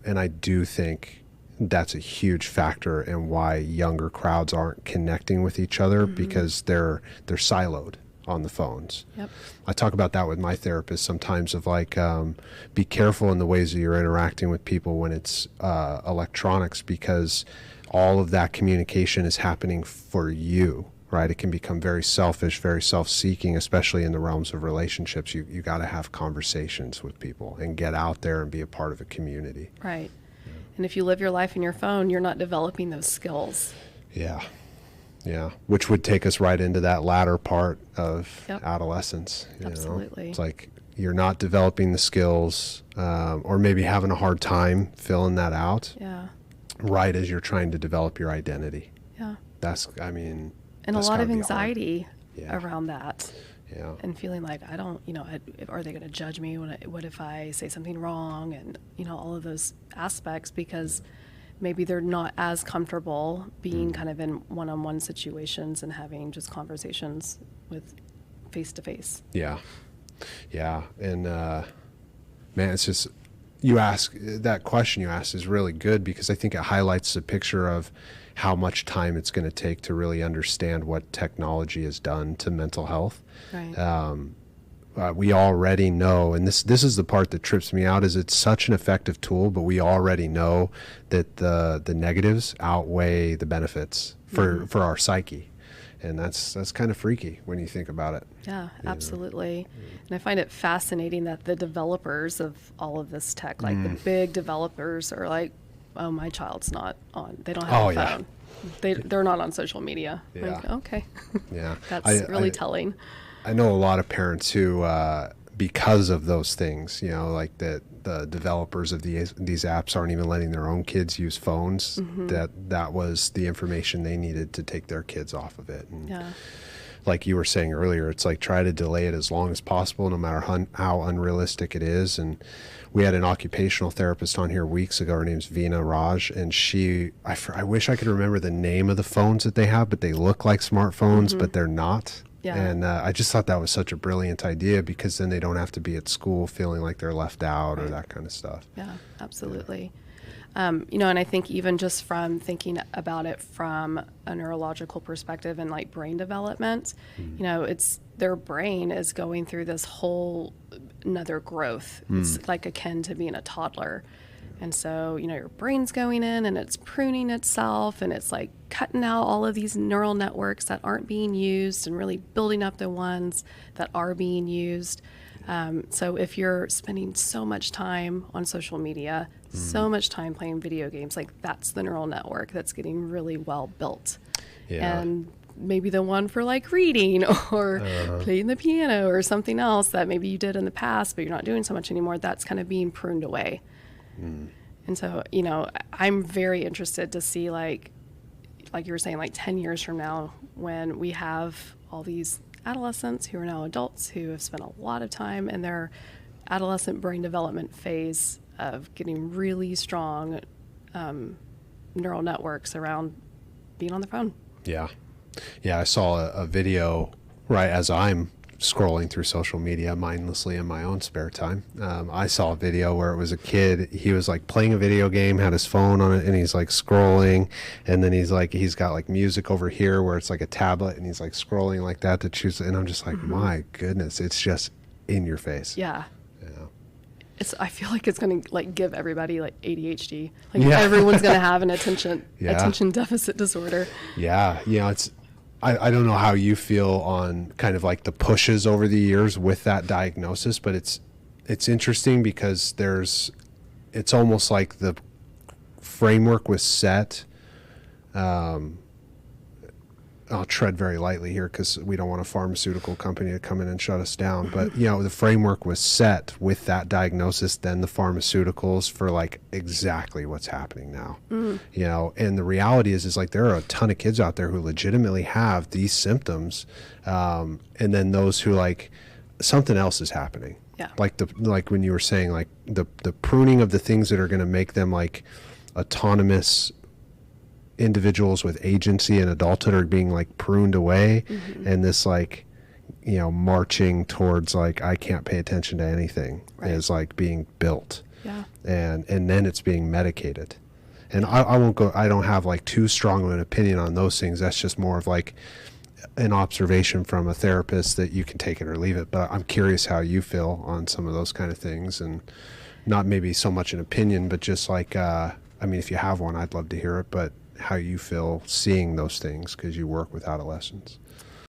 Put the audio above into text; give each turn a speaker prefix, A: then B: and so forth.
A: And I do think that's a huge factor in why younger crowds aren't connecting with each other, because they're siloed on the phones.
B: Yep.
A: I talk about that with my therapist sometimes, of like, be careful in the ways that you're interacting with people when it's electronics, because all of that communication is happening for you, right? It can become very selfish, very self-seeking, especially in the realms of relationships. You got to have conversations with people and get out there and be a part of a community.
B: Right. And if you live your life in your phone, you're not developing those skills.
A: Yeah. Yeah. Which would take us right into that latter part of adolescence.
B: Absolutely.
A: It's like you're not developing the skills, or maybe having a hard time filling that out.
B: Yeah.
A: Right as you're trying to develop your identity.
B: Yeah.
A: And
B: a lot of anxiety around that.
A: Yeah.
B: And feeling like, I don't, are they going to judge me? What if I say something wrong? And, all of those aspects, because maybe they're not as comfortable being kind of in one-on-one situations and having just conversations with face-to-face.
A: Yeah. Yeah. And, man, it's just, that question you asked is really good, because I think it highlights the picture of how much time it's going to take to really understand what technology has done to mental health.
B: Right.
A: We already know, and this is the part that trips me out, is it's such an effective tool, but we already know that the negatives outweigh the benefits for our psyche. And that's kind of freaky when you think about it.
B: Yeah, absolutely. And I find it fascinating that the developers of all of this tech, like the big developers, are like, oh, my child's not on. They don't have a phone. They're not on social media.
A: Yeah.
B: Like, okay.
A: Yeah.
B: That's really telling.
A: I know a lot of parents who, because of those things, like the developers of these apps aren't even letting their own kids use phones, that was the information they needed to take their kids off of it. And like you were saying earlier, it's like, try to delay it as long as possible, no matter how unrealistic it is. And we had an occupational therapist on here weeks ago. Her name's Veena Raj, and I wish I could remember the name of the phones that they have, but they look like smartphones, but they're not.
B: Yeah.
A: And I just thought that was such a brilliant idea, because then they don't have to be at school feeling like they're left out or that kind of stuff.
B: Yeah, absolutely. And I think even just from thinking about it from a neurological perspective and like brain development, it's their brain is going through this whole another growth. It's like akin to being a toddler. And so, your brain's going in and it's pruning itself, and it's like cutting out all of these neural networks that aren't being used and really building up the ones that are being used. So if you're spending so much time on social media, so much time playing video games, like that's the neural network that's getting really well built.
A: Yeah.
B: And maybe the one for like reading or playing the piano or something else that maybe you did in the past, but you're not doing so much anymore, that's kind of being pruned away. And so, I'm very interested to see, like you were saying, like 10 years from now, when we have all these adolescents who are now adults who have spent a lot of time in their adolescent brain development phase of getting really strong neural networks around being on the phone.
A: Yeah. Yeah, I saw a video right as I'm scrolling through social media mindlessly in my own spare time. I saw a video where it was a kid, he was like playing a video game, had his phone on it, and he's like scrolling, and then he's got like music over here where it's like a tablet, and he's like scrolling like that to choose, and I'm just like, my goodness, it's just in your face.
B: Yeah.
A: Yeah.
B: I feel like it's going to like give everybody like ADHD. Like everyone's going to have an attention deficit disorder.
A: Yeah. I don't know how you feel on kind of like the pushes over the years with that diagnosis, but it's interesting because it's almost like the framework was set. I'll tread very lightly here because we don't want a pharmaceutical company to come in and shut us down. But, the framework was set with that diagnosis, then the pharmaceuticals for like exactly what's happening now. And the reality is like there are a ton of kids out there who legitimately have these symptoms. And then those who like something else is happening.
B: Yeah.
A: Like when you were saying like the pruning of the things that are going to make them like autonomous individuals with agency and adulthood are being like pruned away, and this like marching towards like I can't pay attention to anything is like being built.
B: Yeah.
A: And then it's being medicated. And I won't go, I don't have like too strong of an opinion on those things. That's just more of like an observation from a therapist that you can take it or leave it. But I'm curious how you feel on some of those kind of things, and not maybe so much an opinion, but just like, I mean, if you have one, I'd love to hear it, but how you feel seeing those things because you work with adolescents.